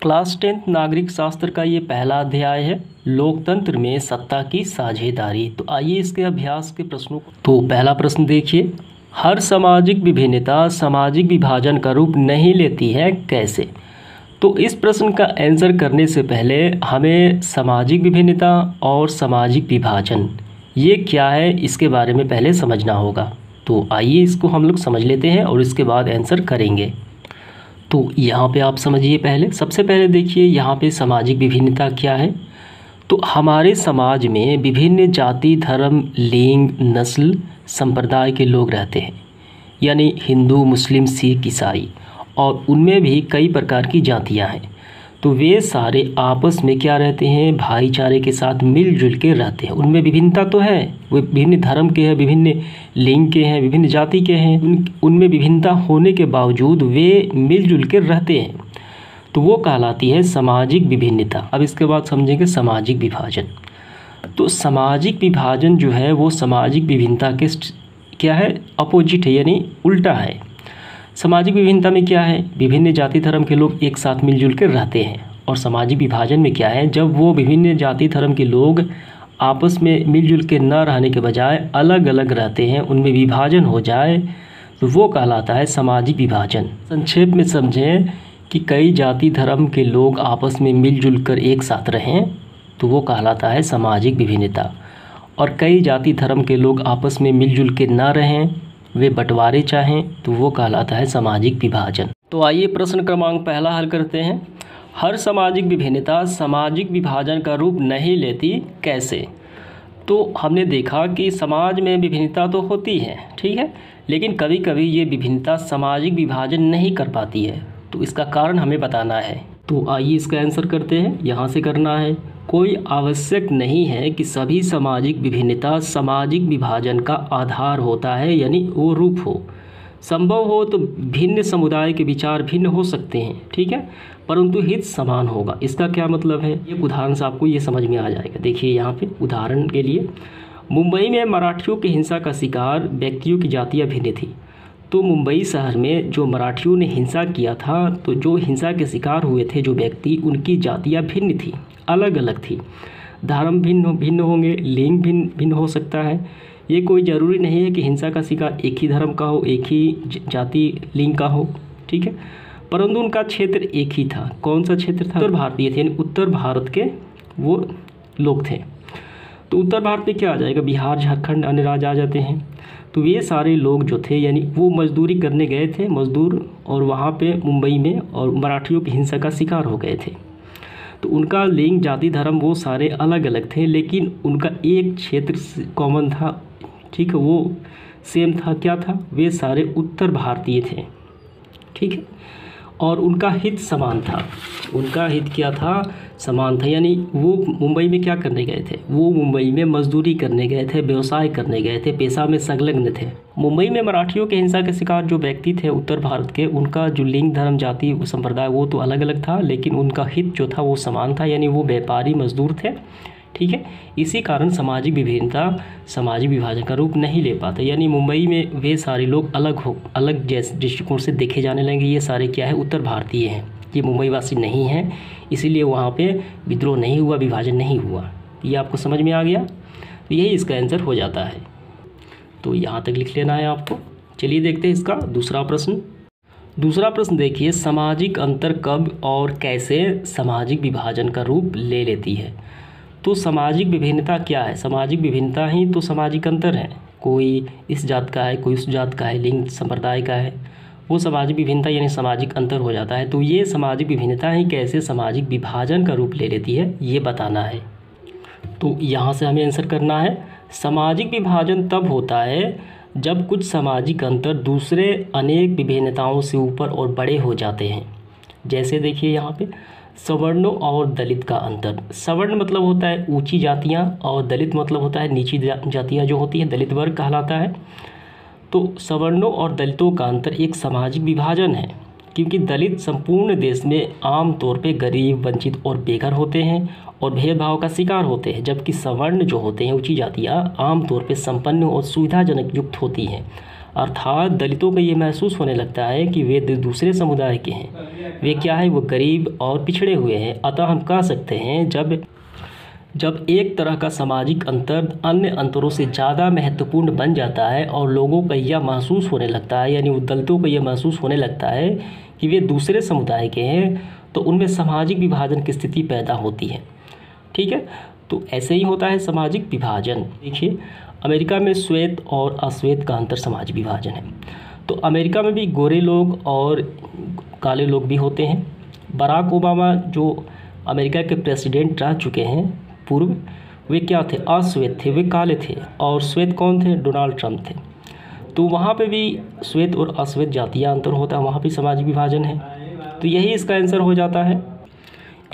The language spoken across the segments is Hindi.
क्लास 10 नागरिक शास्त्र का ये पहला अध्याय है, लोकतंत्र में सत्ता की साझेदारी। तो आइए इसके अभ्यास के प्रश्नों को। तो पहला प्रश्न देखिए, हर सामाजिक विभिन्नता सामाजिक विभाजन का रूप नहीं लेती है, कैसे? तो इस प्रश्न का आंसर करने से पहले हमें सामाजिक विभिन्नता और सामाजिक विभाजन ये क्या है इसके बारे में पहले समझना होगा। तो आइए इसको हम लोग समझ लेते हैं और इसके बाद आंसर करेंगे। तो यहाँ पे आप समझिए, पहले सबसे पहले देखिए यहाँ पे सामाजिक विभिन्नता क्या है। तो हमारे समाज में विभिन्न जाति, धर्म, लिंग, नस्ल, संप्रदाय के लोग रहते हैं, यानी हिंदू, मुस्लिम, सिख, ईसाई, और उनमें भी कई प्रकार की जातियाँ हैं। तो वे सारे आपस में क्या रहते हैं, भाईचारे के साथ मिलजुल के रहते हैं। उनमें विभिन्नता तो है, वे विभिन्न धर्म के हैं, विभिन्न लिंग के हैं, विभिन्न जाति के हैं, उनमें विभिन्नता होने के बावजूद वे मिलजुल के रहते हैं। तो वो कहलाती है सामाजिक विभिन्नता। अब इसके बाद समझेंगे सामाजिक विभाजन। तो सामाजिक विभाजन जो है वो सामाजिक विभिन्नता के क्या है, अपोजिट है, यानी उल्टा है। सामाजिक विभिन्नता में क्या है, विभिन्न जाति धर्म के लोग एक साथ मिलजुल कर रहते हैं, और सामाजिक विभाजन में क्या है, जब वो विभिन्न जाति धर्म के लोग आपस में मिलजुल के न रहने के बजाय अलग अलग रहते हैं, उनमें विभाजन हो जाए, तो वो कहलाता है सामाजिक विभाजन। संक्षेप में समझें कि कई जाति धर्म के लोग आपस में मिलजुल कर एक साथ रहें तो वो कहलाता है सामाजिक विभिन्नता, और कई जाति धर्म के लोग आपस में मिलजुल के न रहें, वे बंटवारे चाहें, तो वो कहलाता है सामाजिक विभाजन। तो आइए प्रश्न क्रमांक पहला हल करते हैं। हर सामाजिक विभिन्नता सामाजिक विभाजन का रूप नहीं लेती, कैसे? तो हमने देखा कि समाज में विभिन्नता तो होती है, ठीक है, लेकिन कभी कभी ये विभिन्नता सामाजिक विभाजन नहीं कर पाती है। तो इसका कारण हमें बताना है। तो आइए इसका आंसर करते हैं। यहाँ से करना है, कोई आवश्यक नहीं है कि सभी सामाजिक विभिन्नता सामाजिक विभाजन का आधार होता है, यानी वो रूप हो। संभव हो तो भिन्न समुदाय के विचार भिन्न हो सकते हैं, ठीक है, परंतु हित समान होगा। इसका क्या मतलब है, ये उदाहरण से आपको ये समझ में आ जाएगा। देखिए यहाँ पे उदाहरण के लिए, मुंबई में मराठियों की हिंसा का शिकार व्यक्तियों की जातियाँ भिन्न थी। तो मुंबई शहर में जो मराठियों ने हिंसा किया था, तो जो हिंसा के शिकार हुए थे जो व्यक्ति, उनकी जातियाँ भिन्न थी, अलग अलग थी। धर्म भिन्न भिन्न होंगे, लिंग भिन्न भिन्न हो सकता है। ये कोई ज़रूरी नहीं है कि हिंसा का शिकार एक ही धर्म का हो, एक ही जाति लिंग का हो, ठीक है, परंतु उनका क्षेत्र एक ही था। कौन सा क्षेत्र था? उत्तर भारतीय थे, यानी उत्तर भारत के वो लोग थे। तो उत्तर भारत में क्या आ जाएगा, बिहार, झारखंड, अन्य राज्य आ जाते हैं। तो ये सारे लोग जो थे, यानी वो मजदूरी करने गए थे, मजदूर, और वहाँ पे मुंबई में, और मराठियों की हिंसा का शिकार हो गए थे। तो उनका लिंग, जाति, धर्म वो सारे अलग अलग थे, लेकिन उनका एक क्षेत्र कॉमन था, ठीक है, वो सेम था। क्या था? वे सारे उत्तर भारतीय थे, ठीक है, और उनका हित समान था। उनका हित क्या था? समान था, यानी वो मुंबई में क्या करने गए थे, वो मुंबई में मजदूरी करने गए थे, व्यवसाय करने गए थे, पेशा में संलग्न थे। मुंबई में मराठियों के हिंसा के शिकार जो व्यक्ति थे उत्तर भारत के, उनका जो लिंग, धर्म, जाति, संप्रदाय वो तो अलग अलग था, लेकिन उनका हित जो था वो समान था, यानी वो व्यापारी मजदूर थे, ठीक है। इसी कारण सामाजिक विभिन्नता सामाजिक विभाजन का रूप नहीं ले पाते, यानी मुंबई में वे सारे लोग अलग जैसे दृष्टिकोण से देखे जाने लगेंगे। ये सारे क्या है, उत्तर भारतीय हैं, ये मुंबई वासी नहीं हैं, इसीलिए वहाँ पे विद्रोह नहीं हुआ, विभाजन नहीं हुआ। ये आपको समझ में आ गया? तो यही इसका आंसर हो जाता है। तो यहाँ तक लिख लेना है आपको। चलिए देखते हैं इसका दूसरा प्रश्न। दूसरा प्रश्न देखिए, सामाजिक अंतर कब और कैसे सामाजिक विभाजन का रूप ले लेती है? तो सामाजिक विभिन्नता क्या है? सामाजिक विभिन्नता ही तो सामाजिक अंतर है। कोई इस जात का है, कोई उस जात का है, लिंग, संप्रदाय का है, वो सामाजिक विभिन्नता यानी सामाजिक अंतर हो जाता है। तो ये सामाजिक विभिन्नता ही कैसे सामाजिक विभाजन का रूप ले लेती है, ये बताना है। तो यहाँ से हमें आंसर करना है, सामाजिक विभाजन तब होता है जब कुछ सामाजिक अंतर दूसरे अनेक विभिन्नताओं से ऊपर और बड़े हो जाते हैं। जैसे देखिए यहाँ पे सवर्णों और दलित का अंतर। सवर्ण मतलब होता है ऊंची जातियाँ, और दलित मतलब होता है नीची जातियाँ जो होती हैं, दलित वर्ग कहलाता है। तो सवर्णों और दलितों का अंतर एक सामाजिक विभाजन है, क्योंकि दलित संपूर्ण देश में आम तौर पे गरीब, वंचित और बेघर होते हैं और भेदभाव का शिकार होते हैं, जबकि सवर्ण जो होते हैं ऊंची जातियाँ आम तौर पे संपन्न और सुविधाजनक युक्त होती हैं। अर्थात दलितों को ये महसूस होने लगता है कि वे दूसरे समुदाय के हैं, वे क्या है, वो गरीब और पिछड़े हुए हैं। अतः हम कह सकते हैं जब एक तरह का सामाजिक अंतर अन्य अंतरों से ज़्यादा महत्वपूर्ण बन जाता है और लोगों को यह महसूस होने लगता है, यानी दलितों को यह महसूस होने लगता है कि वे दूसरे समुदाय के हैं, तो उनमें सामाजिक विभाजन की स्थिति पैदा होती है। ठीक है, तो ऐसे ही होता है सामाजिक विभाजन। देखिए, अमेरिका में श्वेत और अश्वेत का अंतर सामाजिक विभाजन है। तो अमेरिका में भी गोरे लोग और काले लोग भी होते हैं। बराक ओबामा जो अमेरिका के प्रेसिडेंट रह चुके हैं पूर्व, वे क्या थे, अश्वेत थे, वे काले थे। और श्वेत कौन थे, डोनाल्ड ट्रंप थे। तो वहाँ पे भी श्वेत और अश्वेत जातीय अंतर होता है, वहाँ भी सामाजिक विभाजन है। तो यही इसका आंसर हो जाता है।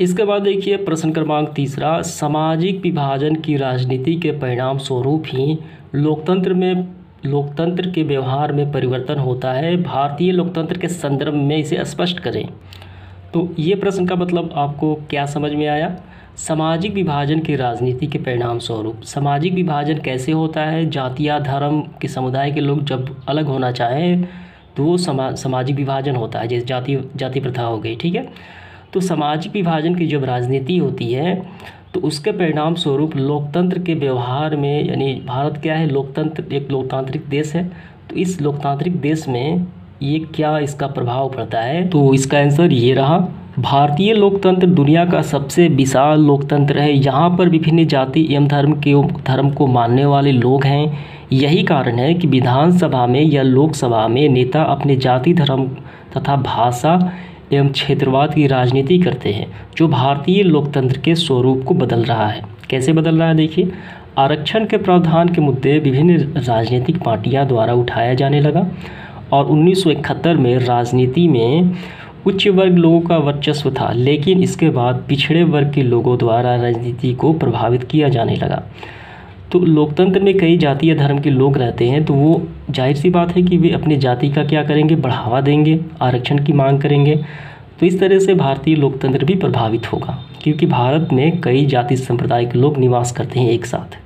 इसके बाद देखिए प्रश्न क्रमांक 3, सामाजिक विभाजन की राजनीति के परिणाम स्वरूप ही लोकतंत्र के व्यवहार में परिवर्तन होता है। भारतीय लोकतंत्र के संदर्भ में इसे स्पष्ट करें। तो ये प्रश्न का मतलब आपको क्या समझ में आया? सामाजिक विभाजन की राजनीति के परिणाम स्वरूप सामाजिक विभाजन कैसे होता है? जातीय धर्म के समुदाय के लोग जब अलग होना चाहें तो वो सामाजिक विभाजन होता है, जैसे जाति प्रथा हो गई। ठीक है, तो सामाजिक विभाजन की जब राजनीति होती है तो उसके परिणाम स्वरूप लोकतंत्र के व्यवहार में, यानी भारत क्या है, एक लोकतांत्रिक देश है, तो इस लोकतांत्रिक देश में ये क्या इसका प्रभाव पड़ता है? तो इसका आंसर ये रहा, भारतीय लोकतंत्र दुनिया का सबसे विशाल लोकतंत्र है। यहाँ पर विभिन्न जाति एवं धर्म को मानने वाले लोग हैं। यही कारण है कि विधानसभा में या लोकसभा में नेता अपने जाति, धर्म तथा भाषा एवं क्षेत्रवाद की राजनीति करते हैं, जो भारतीय लोकतंत्र के स्वरूप को बदल रहा है। कैसे बदल रहा है? देखिए, आरक्षण के प्रावधान के मुद्दे विभिन्न राजनीतिक पार्टियां द्वारा उठाया जाने लगा और 1971 में राजनीति में उच्च वर्ग लोगों का वर्चस्व था, लेकिन इसके बाद पिछड़े वर्ग के लोगों द्वारा राजनीति को प्रभावित किया जाने लगा। तो लोकतंत्र में कई जातीय धर्म के लोग रहते हैं, तो वो जाहिर सी बात है कि वे अपनी जाति का क्या करेंगे, बढ़ावा देंगे, आरक्षण की मांग करेंगे। तो इस तरह से भारतीय लोकतंत्र भी प्रभावित होगा, क्योंकि भारत में कई जाति संप्रदाय के लोग निवास करते हैं एक साथ।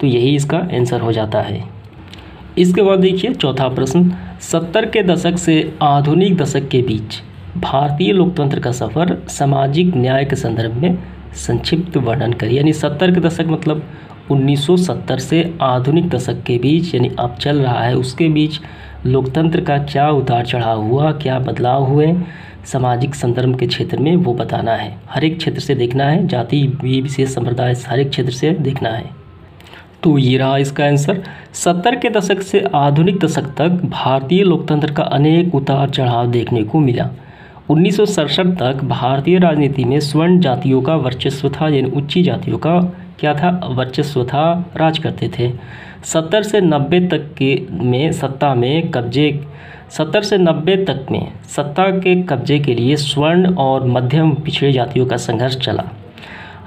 तो यही इसका आंसर हो जाता है। इसके बाद देखिए चौथा प्रश्न, 70 के दशक से आधुनिक दशक के बीच भारतीय लोकतंत्र का सफ़र सामाजिक न्याय के संदर्भ में संक्षिप्त वर्णन करिए। यानी 70 के दशक मतलब 1970 से आधुनिक दशक के बीच, यानी अब चल रहा है, उसके बीच लोकतंत्र का क्या उतार चढ़ाव हुआ, क्या बदलाव हुए सामाजिक संदर्भ के क्षेत्र में, वो बताना है। हर एक क्षेत्र से देखना है, जाति विशेष संप्रदाय हर एक क्षेत्र से देखना है। तो ये रहा इसका आंसर। 70 के दशक से आधुनिक दशक तक भारतीय लोकतंत्र का अनेक उतार चढ़ाव देखने को मिला। 1967 तक भारतीय राजनीति में स्वर्ण जातियों का वर्चस्व था, यानी उच्च जातियों का क्या था, वर्चस्व था, राज करते थे। 70 से 90 तक में सत्ता के कब्जे के लिए स्वर्ण और मध्यम पिछड़े जातियों का संघर्ष चला।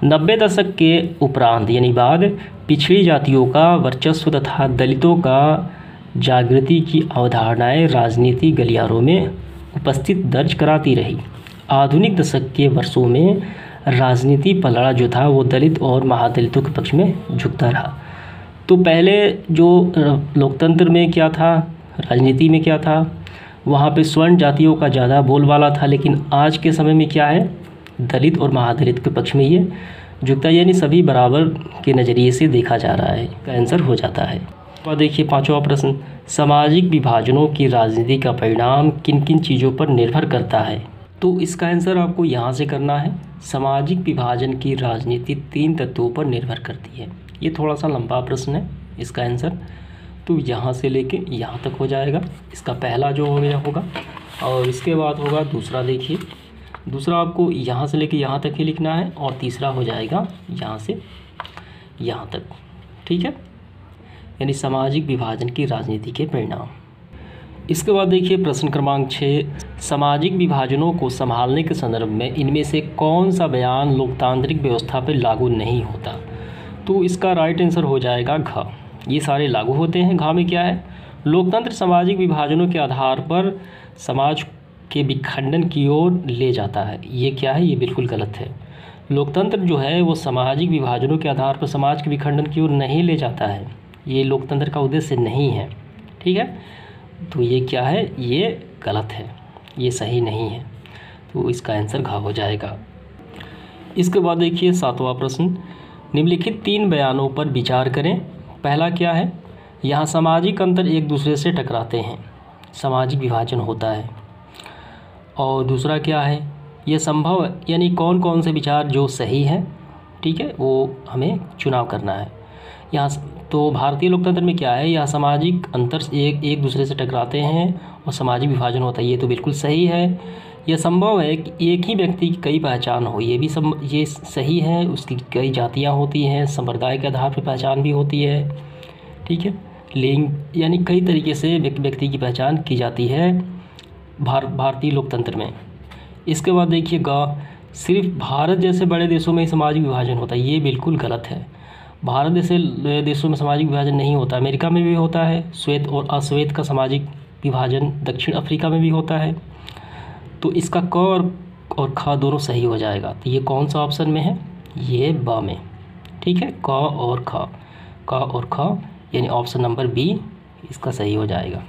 90 दशक के उपरांत यानी बाद पिछड़ी जातियों का वर्चस्व तथा दलितों का जागृति की अवधारणाएं राजनीति गलियारों में उपस्थित दर्ज कराती रही। आधुनिक दशक के वर्षों में राजनीति पलड़ा जो था वो दलित और महादलितों के पक्ष में झुकता रहा। तो पहले जो लोकतंत्र में क्या था, राजनीति में क्या था, वहाँ पे स्वर्ण जातियों का ज़्यादा बोलबाला था, लेकिन आज के समय में क्या है, दलित और महादलित के पक्ष में ये झुकता है, यानी सभी बराबर के नज़रिए से देखा जा रहा है। का आंसर हो जाता है। और देखिए पांचवा प्रश्न, सामाजिक विभाजनों की राजनीति का परिणाम किन किन चीज़ों पर निर्भर करता है? तो इसका आंसर आपको यहाँ से करना है। सामाजिक विभाजन की राजनीति 3 तत्वों पर निर्भर करती है। ये थोड़ा सा लंबा प्रश्न है, इसका आंसर तो यहाँ से लेके यहाँ तक हो जाएगा। इसका पहला जो हो गया होगा और इसके बाद होगा दूसरा। देखिए दूसरा आपको यहाँ से लेके यहाँ तक ही लिखना है और तीसरा हो जाएगा यहाँ से यहाँ तक। ठीक है, यानी सामाजिक विभाजन की राजनीति के परिणाम। इसके बाद देखिए प्रश्न क्रमांक 6, सामाजिक विभाजनों को संभालने के संदर्भ में इनमें से कौन सा बयान लोकतांत्रिक व्यवस्था पर लागू नहीं होता? तो इसका राइट आंसर हो जाएगा घ। ये सारे लागू होते हैं। घ में क्या है, लोकतंत्र सामाजिक विभाजनों के आधार पर समाज के विखंडन की ओर ले जाता है। ये क्या है, ये बिल्कुल गलत है। लोकतंत्र जो है वो सामाजिक विभाजनों के आधार पर समाज के विखंडन की ओर नहीं ले जाता है। ये लोकतंत्र का उद्देश्य नहीं है। ठीक है, तो ये क्या है, ये गलत है, ये सही नहीं है। तो इसका आंसर घ हो जाएगा। इसके बाद देखिए 7वां प्रश्न, निम्नलिखित 3 बयानों पर विचार करें। पहला क्या है, यहाँ सामाजिक अंतर एक दूसरे से टकराते हैं, सामाजिक विभाजन होता है। और दूसरा क्या है, यह संभव है, यानी कौन कौन से विचार जो सही है, ठीक है, वो हमें चुनाव करना है। यहाँ तो भारतीय लोकतंत्र में क्या है, यह सामाजिक अंतर एक दूसरे से टकराते हैं और सामाजिक विभाजन होता है, ये तो बिल्कुल सही है। यह संभव है कि एक ही व्यक्ति की कई पहचान हो, ये सही है। उसकी कई जातियाँ होती हैं, संप्रदाय के आधार पर पहचान भी होती है, ठीक है। लिंग यानी कई तरीके से व्यक्ति की पहचान की जाती है भारतीय लोकतंत्र में। इसके बाद देखिए ग, सिर्फ भारत जैसे बड़े देशों में सामाजिक विभाजन होता है, ये बिल्कुल गलत है। भारत जैसे देशों में सामाजिक विभाजन नहीं होता, अमेरिका में भी होता है। श्वेत और अश्वेत का सामाजिक विभाजन दक्षिण अफ्रीका में भी होता है। तो इसका क और ख दोनों सही हो जाएगा। तो ये कौन सा ऑप्शन में है, ये ब में, ठीक है। क और ख यानी ऑप्शन नंबर बी इसका सही हो जाएगा।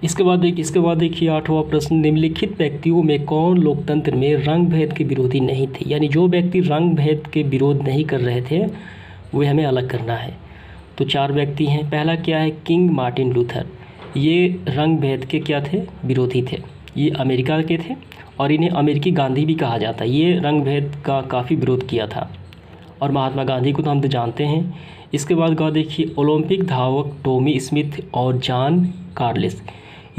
इसके बाद देखिए 8वां प्रश्न, निम्नलिखित व्यक्तियों में कौन लोकतंत्र में रंग भेद के विरोधी नहीं थे। यानी जो व्यक्ति रंग भेद के विरोध नहीं कर रहे थे वे हमें अलग करना है। तो 4 व्यक्ति हैं। पहला क्या है, किंग मार्टिन लूथर, ये रंग भेद के क्या थे, विरोधी थे। ये अमेरिका के थे और इन्हें अमेरिकी गांधी भी कहा जाता है। ये रंग भेद का काफ़ी विरोध किया था। और महात्मा गांधी को तो हम तो जानते हैं। इसके बाद देखिए ओलंपिक धावक टॉमी स्मिथ और जॉन कार्लिस,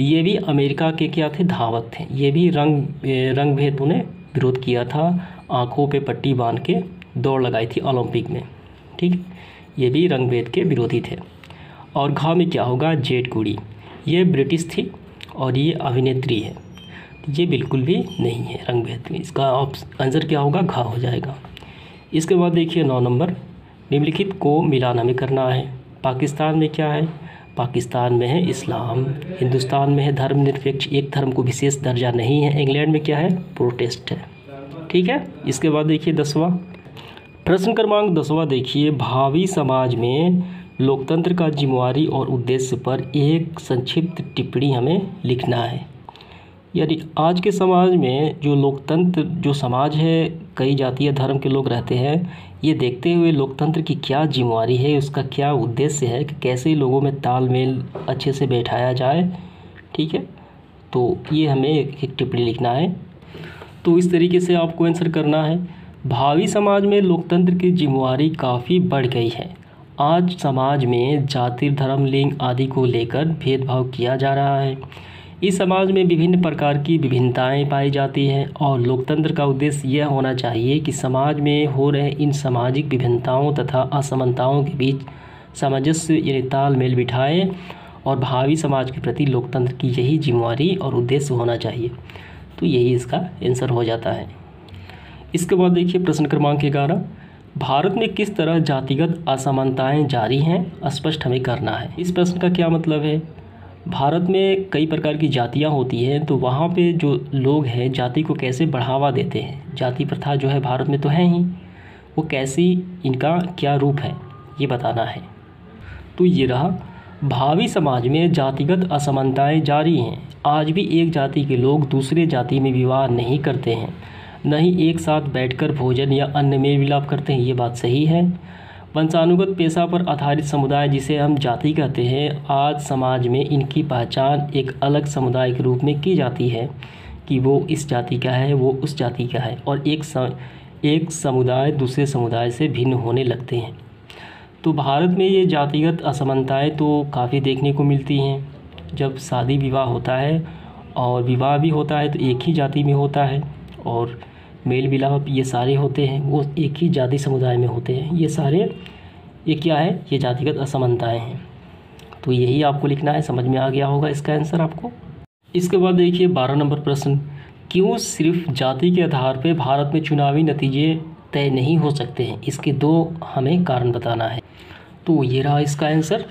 ये भी अमेरिका के क्या थे, धावक थे। ये भी रंग भेद उन्हें विरोध किया था। आंखों पे पट्टी बांध के दौड़ लगाई थी ओलंपिक में, ठीक। ये भी रंग भेद के विरोधी थे। और घ में क्या होगा, जेट कुड़ी, ये ब्रिटिश थी और ये अभिनेत्री है। ये बिल्कुल भी नहीं है रंग भेद में। इसका आंसर क्या होगा, घ हो जाएगा। इसके बाद देखिए 9 नंबर, निम्नलिखित को मिलान हमें करना है। पाकिस्तान में क्या है, पाकिस्तान में है इस्लाम। हिंदुस्तान में है धर्मनिरपेक्ष, एक धर्म को विशेष दर्जा नहीं है। इंग्लैंड में क्या है, प्रोटेस्ट है, ठीक है। इसके बाद देखिए 10वां प्रश्न क्रमांक 10वां देखिए, भावी समाज में लोकतंत्र का जिम्मेवारी और उद्देश्य पर एक संक्षिप्त टिप्पणी हमें लिखना है। यानी आज के समाज में जो लोकतंत्र जो समाज है, कई जातीय धर्म के लोग रहते हैं, ये देखते हुए लोकतंत्र की क्या जिम्मेवारी है, उसका क्या उद्देश्य है कि कैसे लोगों में तालमेल अच्छे से बैठाया जाए, ठीक है। तो ये हमें एक टिप्पणी लिखना है। तो इस तरीके से आपको आंसर करना है। भावी समाज में लोकतंत्र की जिम्मेवारी काफ़ी बढ़ गई है। आज समाज में जाति, धर्म, लिंग आदि को लेकर भेदभाव किया जा रहा है। इस समाज में विभिन्न प्रकार की विभिन्नताएं पाई जाती हैं और लोकतंत्र का उद्देश्य यह होना चाहिए कि समाज में हो रहे इन सामाजिक विभिन्नताओं तथा असमानताओं के बीच सामंजस्य यानी तालमेल बिठाएं और भावी समाज के प्रति लोकतंत्र की यही जिम्मेवारी और उद्देश्य होना चाहिए। तो यही इसका आंसर हो जाता है। इसके बाद देखिए प्रश्न क्रमांक 11, भारत में किस तरह जातिगत असमानताएं जारी हैं, स्पष्ट हमें करना है। इस प्रश्न का क्या मतलब है, भारत में कई प्रकार की जातियां होती हैं, तो वहाँ पे जो लोग हैं जाति को कैसे बढ़ावा देते हैं। जाति प्रथा जो है भारत में तो है ही, वो कैसी, इनका क्या रूप है, ये बताना है। तो ये रहा, भावी समाज में जातिगत असमानताएं जारी हैं। आज भी एक जाति के लोग दूसरे जाति में विवाह नहीं करते हैं, न ही एक साथ बैठकर भोजन या अन्य मेल मिलाप करते हैं, ये बात सही है। वंशानुगत पेशा पर आधारित समुदाय जिसे हम जाति कहते हैं, आज समाज में इनकी पहचान एक अलग समुदाय के रूप में की जाती है कि वो इस जाति का है, वो उस जाति का है, और एक समुदाय दूसरे समुदाय से भिन्न होने लगते हैं। तो भारत में ये जातिगत असमानताएं तो काफ़ी देखने को मिलती हैं। जब शादी विवाह होता है और विवाह भी होता है तो एक ही जाति में होता है, और मेल मिलाप ये सारे होते हैं वो एक ही जाति समुदाय में होते हैं। ये क्या है, ये जातिगत असमानताएं हैं। तो यही आपको लिखना है। समझ में आ गया होगा इसका आंसर आपको। इसके बाद देखिए 12 नंबर प्रश्न, क्यों सिर्फ जाति के आधार पर भारत में चुनावी नतीजे तय नहीं हो सकते हैं, इसके 2 हमें कारण बताना है। तो ये रहा इसका आंसर,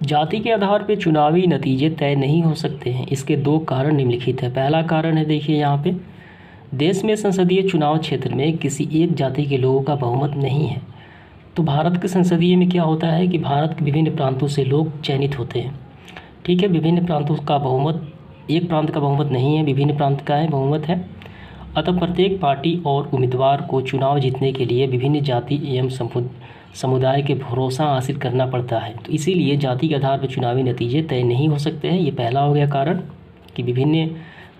जाति के आधार पर चुनावी नतीजे तय नहीं हो सकते हैं, इसके 2 कारण निम्नलिखित है। पहला कारण है देखिए यहाँ पे, देश में संसदीय चुनाव क्षेत्र में किसी एक जाति के लोगों का बहुमत नहीं है। तो भारत के संसदीय में क्या होता है कि भारत के विभिन्न प्रांतों से लोग चयनित होते हैं। ठीक है। विभिन्न प्रांतों का बहुमत, एक प्रांत का बहुमत नहीं है, विभिन्न प्रांत का है, बहुमत है। अतः प्रत्येक पार्टी और उम्मीदवार को चुनाव जीतने के लिए विभिन्न जाति एवं समुदाय के भरोसा हासिल करना पड़ता है। तो इसीलिए जाति के आधार पर चुनावी नतीजे तय नहीं हो सकते हैं। ये पहला हो गया कारण कि विभिन्न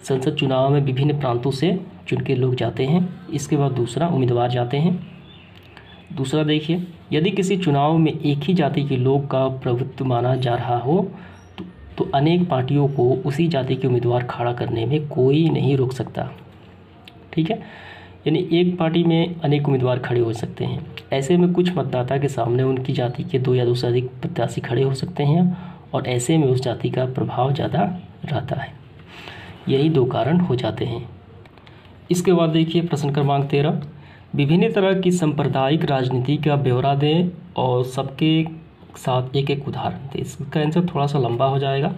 संसद चुनाव में विभिन्न प्रांतों से चुन के लोग जाते हैं। इसके बाद दूसरा, उम्मीदवार जाते हैं। दूसरा देखिए, यदि किसी चुनाव में एक ही जाति के लोग का प्रभुत्व माना जा रहा हो तो अनेक पार्टियों को उसी जाति के उम्मीदवार खड़ा करने में कोई नहीं रोक सकता। ठीक है, यानी एक पार्टी में अनेक उम्मीदवार खड़े हो सकते हैं। ऐसे में कुछ मतदाता के सामने उनकी जाति के 2 या 2 से अधिक प्रत्याशी खड़े हो सकते हैं और ऐसे में उस जाति का प्रभाव ज़्यादा रहता है। यही 2 कारण हो जाते हैं। इसके बाद देखिए प्रश्न क्रमांक 13, विभिन्न तरह की सांप्रदायिक राजनीति का ब्यौरा दें और सबके साथ एक एक उदाहरण दें। इसका आंसर थोड़ा सा लंबा हो जाएगा,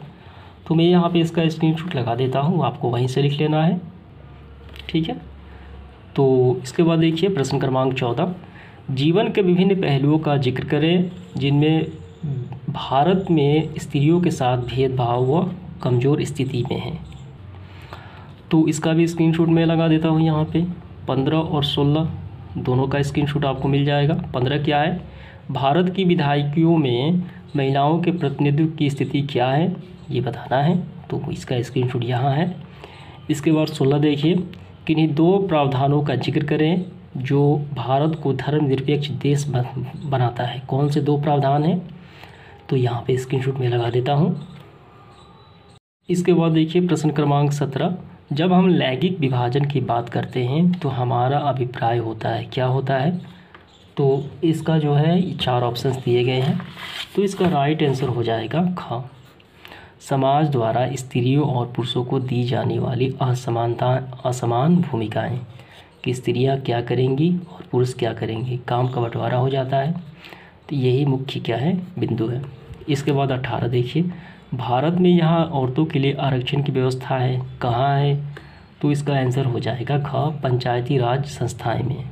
तो मैं यहाँ पे इसका स्क्रीनशॉट लगा देता हूँ, आपको वहीं से लिख लेना है। ठीक है, तो इसके बाद देखिए प्रश्न क्रमांक 14, जीवन के विभिन्न पहलुओं का जिक्र करें जिनमें भारत में स्त्रियों के साथ भेदभाव व कमज़ोर स्थिति में है। तो इसका भी स्क्रीनशॉट मैं लगा देता हूँ यहाँ पे। 15 और 16 दोनों का स्क्रीनशॉट आपको मिल जाएगा। 15 क्या है, भारत की विधायिकाओं में महिलाओं के प्रतिनिधित्व की स्थिति क्या है ये बताना है, तो इसका स्क्रीनशॉट यहाँ है। इसके बाद 16 देखिए, किन्हीं 2 प्रावधानों का जिक्र करें जो भारत को धर्मनिरपेक्ष देश बनाता है। कौन से 2 प्रावधान हैं, तो यहाँ पे स्क्रीनशॉट में लगा देता हूँ। इसके बाद देखिए प्रश्न क्रमांक 17, जब हम लैंगिक विभाजन की बात करते हैं तो हमारा अभिप्राय होता है, क्या होता है, तो इसका जो है 4 ऑप्शंस दिए गए हैं। तो इसका राइट आंसर हो जाएगा ख, समाज द्वारा स्त्रियों और पुरुषों को दी जाने वाली असमान भूमिकाएं कि स्त्रियां क्या करेंगी और पुरुष क्या करेंगे, काम का बंटवारा हो जाता है। तो यही मुख्य क्या है, बिंदु है। इसके बाद 18 देखिए, भारत में यहाँ औरतों के लिए आरक्षण की व्यवस्था है, कहाँ है, तो इसका आंसर हो जाएगा ख, पंचायती राज संस्थाएं में।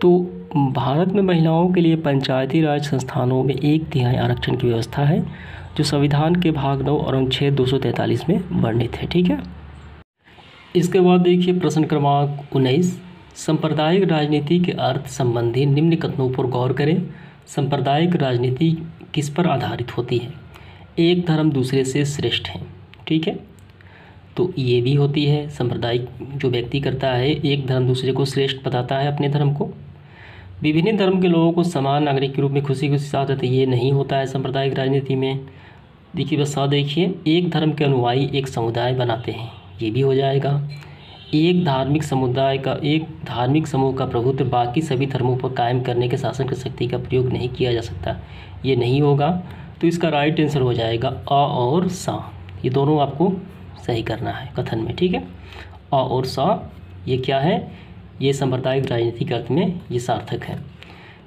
तो भारत में महिलाओं के लिए पंचायती राज संस्थानों में 1/3 आरक्षण की व्यवस्था है जो संविधान के भाग 9 और अनुच्छेद 243 में वर्णित है। ठीक है, इसके बाद देखिए प्रश्न क्रमांक 19, सांप्रदायिक राजनीति के अर्थ संबंधी निम्न कथनों पर गौर करें। सांप्रदायिक राजनीति किस पर आधारित होती है, एक धर्म दूसरे से श्रेष्ठ है। ठीक है, तो ये भी होती है, सांप्रदायिक जो व्यक्ति करता है एक धर्म दूसरे को श्रेष्ठ बताता है अपने धर्म को। विभिन्न धर्म के लोगों को समान नागरिक के रूप में खुशी खुशी साथ देते, ये नहीं होता है सांप्रदायिक राजनीति में। देखिए बस देखिए, एक धर्म के अनुयायी एक समुदाय बनाते हैं, ये भी हो जाएगा। एक धार्मिक समूह का प्रभुत्व बाकी सभी धर्मों पर कायम करने के शासन की शक्ति का प्रयोग नहीं किया जा सकता, ये नहीं होगा। तो इसका राइट आंसर हो जाएगा अ और सा, ये दोनों आपको सही करना है कथन में। ठीक है, अ और सा ये क्या है, ये सांप्रदायिक राजनीति के अर्थ में ये सार्थक है।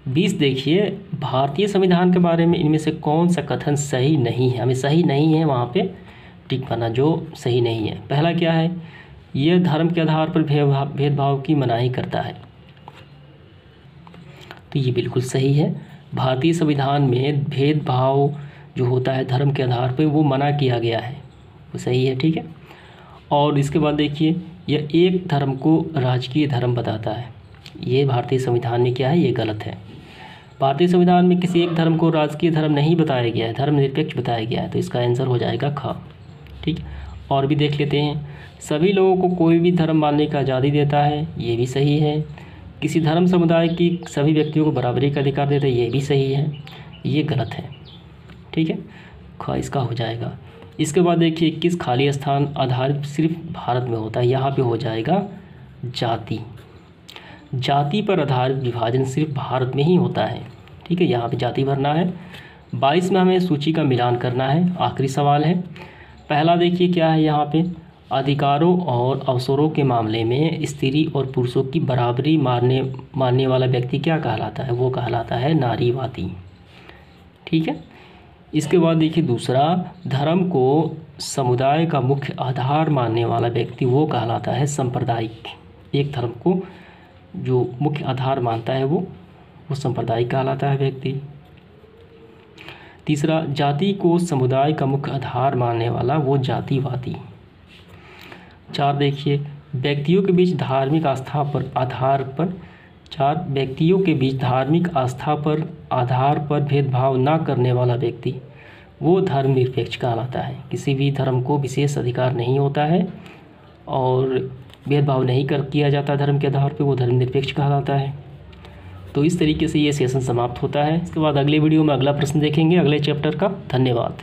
20 देखिए, भारतीय संविधान के बारे में इनमें से कौन सा कथन सही नहीं है, हमें सही नहीं है वहाँ पे टिक करना जो सही नहीं है। पहला क्या है, यह धर्म के आधार पर भेदभाव की मनाही करता है, तो ये बिल्कुल सही है। भारतीय संविधान में भेदभाव जो होता है धर्म के आधार पर वो मना किया गया है, वो सही है। ठीक है, और इसके बाद देखिए, यह एक धर्म को राजकीय धर्म बताता है, ये भारतीय संविधान में क्या है, ये गलत है। भारतीय संविधान में किसी एक धर्म को राजकीय धर्म नहीं बताया गया है, धर्मनिरपेक्ष बताया गया है, तो इसका आंसर हो जाएगा ख। ठीक, और भी देख लेते हैं, सभी लोगों को कोई भी धर्म मानने का आज़ादी देता है, ये भी सही है। किसी धर्म समुदाय की सभी व्यक्तियों को बराबरी का अधिकार देता है, ये भी सही है, ये गलत है। ठीक है, ख इसका हो जाएगा। इसके बाद देखिए, किस खाली स्थान आधारित सिर्फ भारत में होता है, यहाँ पे हो जाएगा जाति। जाति पर आधारित विभाजन सिर्फ भारत में ही होता है। ठीक है, यहाँ पे जाति भरना है। 22 में हमें सूची का मिलान करना है, आखिरी सवाल है। पहला देखिए क्या है यहाँ पे, अधिकारों और अवसरों के मामले में स्त्री और पुरुषों की बराबरी मानने वाला व्यक्ति क्या कहलाता है, वो कहलाता है नारीवादी। ठीक है, इसके बाद देखिए दूसरा, धर्म को समुदाय का मुख्य आधार मानने वाला व्यक्ति वो कहलाता है सांप्रदायिक। एक धर्म को जो मुख्य आधार मानता है वो सांप्रदायिक कहलाता है व्यक्ति। तीसरा, जाति को समुदाय का मुख्य आधार मानने वाला वो जातिवादी। 4 देखिए, व्यक्तियों के बीच धार्मिक आस्था पर आधार पर 4 व्यक्तियों के बीच धार्मिक आस्था पर आधार पर भेदभाव न करने वाला व्यक्ति वो धर्मनिरपेक्ष कहलाता है। किसी भी धर्म को विशेष अधिकार नहीं होता है और भेदभाव नहीं किया जाता धर्म के आधार पर, वो धर्मनिरपेक्ष कहलाता है। तो इस तरीके से ये सेशन समाप्त होता है। इसके बाद अगले वीडियो में अगला प्रश्न देखेंगे अगले चैप्टर का। धन्यवाद।